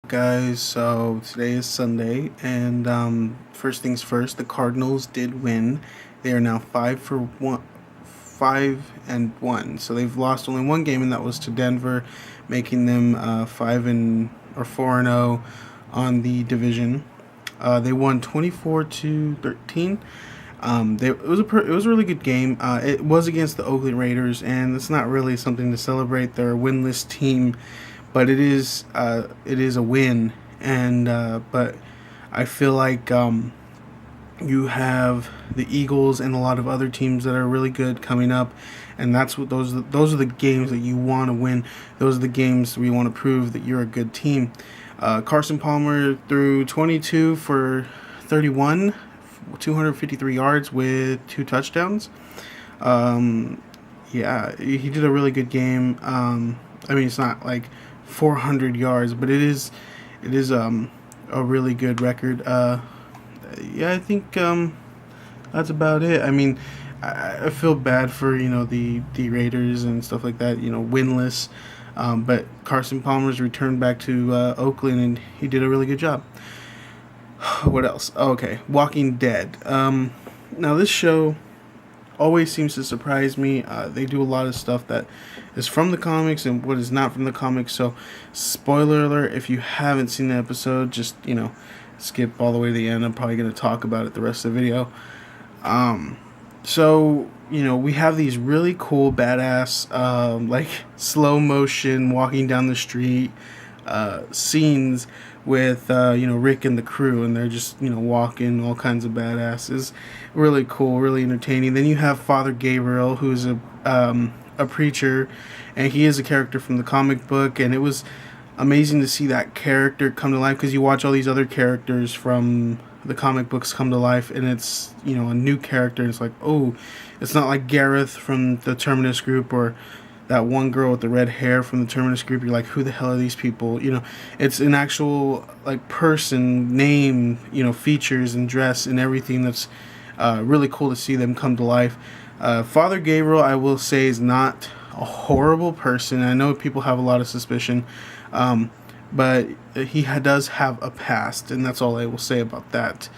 Guys, so today is Sunday, and first things first, the Cardinals did win. They are now 5-1. So they've lost only one game, and that was to Denver, making them 4-0 on the division. They won 24-13. It was a really good game. It was against the Oakland Raiders, and it's not really something to celebrate. They're a winless team, but it is a win. And but I feel like you have the Eagles and a lot of other teams that are really good coming up, and that's what those are the games that you want to win. Those are the games where you want to prove that you're a good team. Carson Palmer threw 22 for 31. 253 yards with 2 touchdowns. Yeah, he did a really good game. I mean, it's not like 400 yards, but it is a really good record. Yeah, I think that's about it. I mean, I feel bad for the Raiders and stuff like that. Winless. But Carson Palmer's returned back to Oakland, and he did a really good job. What else? Oh, okay, Walking Dead. Now this show always seems to surprise me. They do a lot of stuff that is from the comics and what is not from the comics. So, spoiler alert: if you haven't seen the episode, just skip all the way to the end. I'm probably going to talk about it the rest of the video. So we have these really cool, badass, like slow motion walking down the street scenes with Rick and the crew, and they're just walking all kinds of badasses. Really cool, really entertaining. Then you have Father Gabriel, who's a preacher, and he is a character from the comic book, and it was amazing to see that character come to life, because you watch all these other characters from the comic books come to life, and it's a new character, and it's like, oh, it's not like Gareth from the Terminus group, or that one girl with the red hair from the Terminus group. You're like, who the hell are these people? It's an actual person, name, features and dress and everything. That's really cool to see them come to life. Father Gabriel, I will say, is not a horrible person. I know people have a lot of suspicion, but he does have a past, and that's all I will say about that.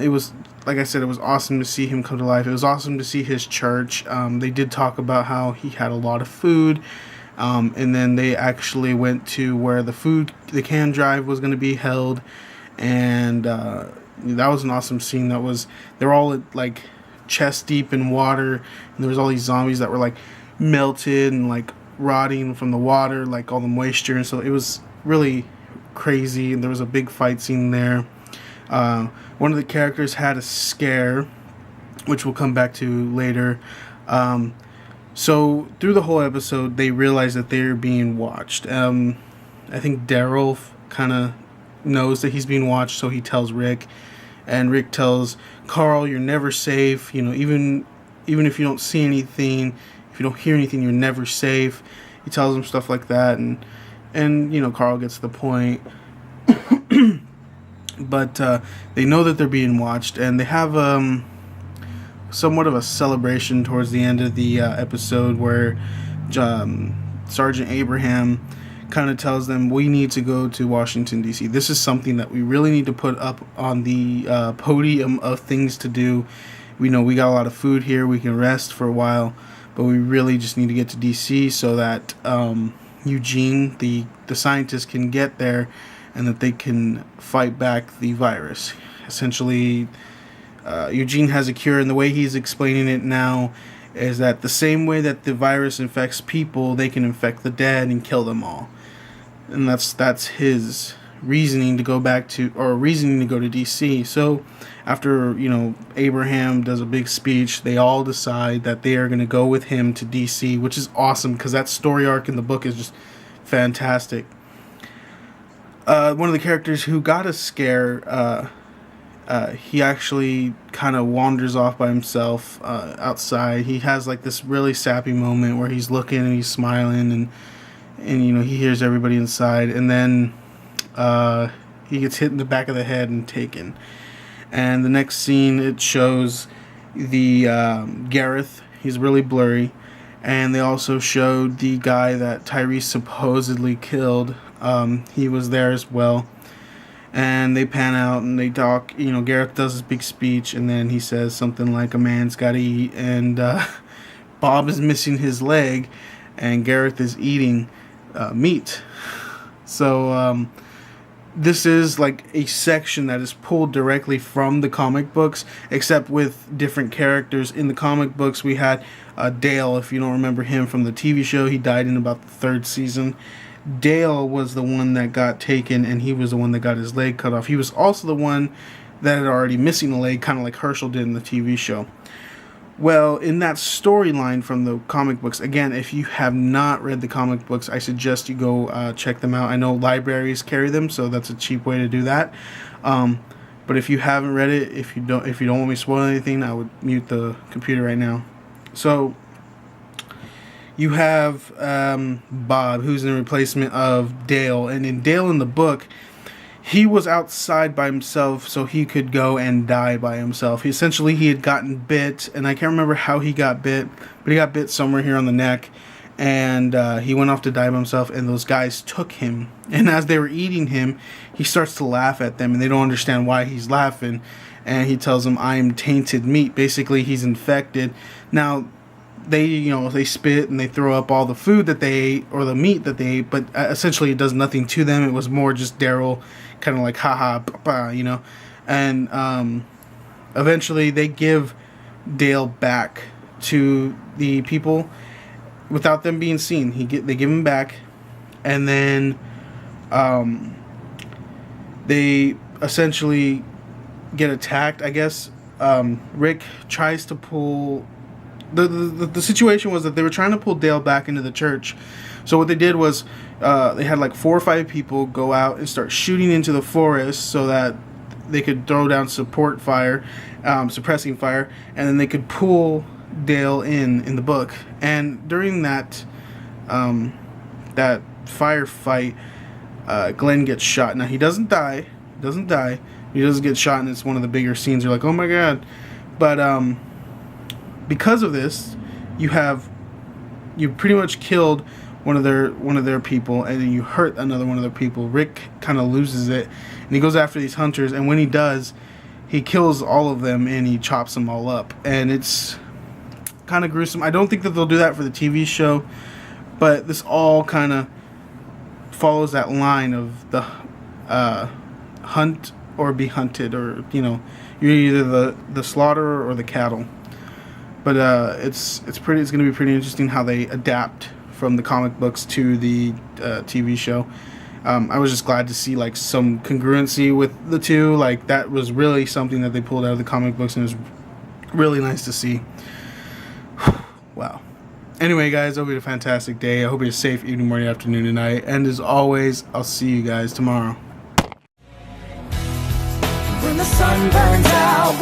It was, like I said, it was awesome to see him come to life. It was awesome to see his church. They did talk about how he had a lot of food, and then they actually went to where the can drive was going to be held, and that was an awesome scene. They're all chest deep in water, and there was all these zombies that were melted and rotting from the water, all the moisture, and so it was really crazy. And there was a big fight scene there. One of the characters had a scare, which we'll come back to later. So through the whole episode, they realize that they're being watched. I think Daryl kind of knows that he's being watched, so he tells Rick, and Rick tells Carl, "You're never safe. Even if you don't see anything, if you don't hear anything, you're never safe." He tells him stuff like that, and Carl gets the point. But they know that they're being watched, and they have somewhat of a celebration towards the end of the episode, where Sergeant Abraham kind of tells them, we need to go to Washington, D.C. This is something that we really need to put up on the podium of things to do. We know we got a lot of food here. We can rest for a while, but we really just need to get to D.C. so that Eugene, the scientist, can get there, and that they can fight back the virus. Essentially, Eugene has a cure, and the way he's explaining it now is that the same way that the virus infects people, they can infect the dead and kill them all. And that's his reasoning to go to DC. So after Abraham does a big speech, they all decide that they are going to go with him to DC, which is awesome, because that story arc in the book is just fantastic. One of the characters who got a scare, he actually kind of wanders off by himself outside. He has this really sappy moment where he's looking and he's smiling, and he hears everybody inside, and then he gets hit in the back of the head and taken. And the next scene, it shows the Gareth. He's really blurry. And they also showed the guy that Tyrese supposedly killed. He was there as well. And they pan out and they talk. You know, Gareth does his big speech, and then he says something like, "A man's got to eat." And Bob is missing his leg, and Gareth is eating meat. So this is like a section that is pulled directly from the comic books, except with different characters. In the comic books, we had Dale, if you don't remember him from the TV show. He died in about the 3rd season. Dale was the one that got taken, and he was the one that got his leg cut off. He was also the one that had already missing a leg, kind of like Herschel did in the TV show. Well, in that storyline from the comic books, again, if you have not read the comic books, I suggest you go check them out. I know libraries carry them, so that's a cheap way to do that. But if you haven't read it, if you don't want me to spoil anything, I would mute the computer right now. So you have Bob, who's in replacement of Dale. And in Dale in the book, he was outside by himself so he could go and die by himself. He had gotten bit, and I can't remember how he got bit, but he got bit somewhere here on the neck. And he went off to die by himself, and those guys took him. And as they were eating him, he starts to laugh at them, and they don't understand why he's laughing. And he tells them, "I am tainted meat." Basically, he's infected. Now, they spit and they throw up all the food that they ate, or the meat that they ate, but essentially it does nothing to them. It was more just Daryl kind of like, haha, papa, and eventually they give Dale back to the people without them being seen. They give him back, and then they essentially get attacked, I guess. Rick tries to pull... The situation was that they were trying to pull Dale back into the church. So what they did was they had like 4 or 5 people go out and start shooting into the forest so that they could throw down suppressing fire, and then they could pull Dale in the book. And during that firefight, Glenn gets shot. Now he doesn't die. He does get shot, and it's one of the bigger scenes. You're like, oh my god. But because of this, you pretty much killed one of their people, and then you hurt another one of their people. Rick kind of loses it, and he goes after these hunters, and when he does, he kills all of them and he chops them all up, and it's kind of gruesome. I don't think that they'll do that for the TV show, but this all kind of follows that line of the hunt or be hunted, or you're either the slaughterer or the cattle. But it's going to be pretty interesting how they adapt from the comic books to the TV show. I was just glad to see like some congruency with the two. Like that was really something that they pulled out of the comic books, and it was really nice to see. Wow. Anyway, guys, I hope you had a fantastic day. I hope you had a safe evening, morning, afternoon, and night. And as always, I'll see you guys tomorrow. When the sun burns out,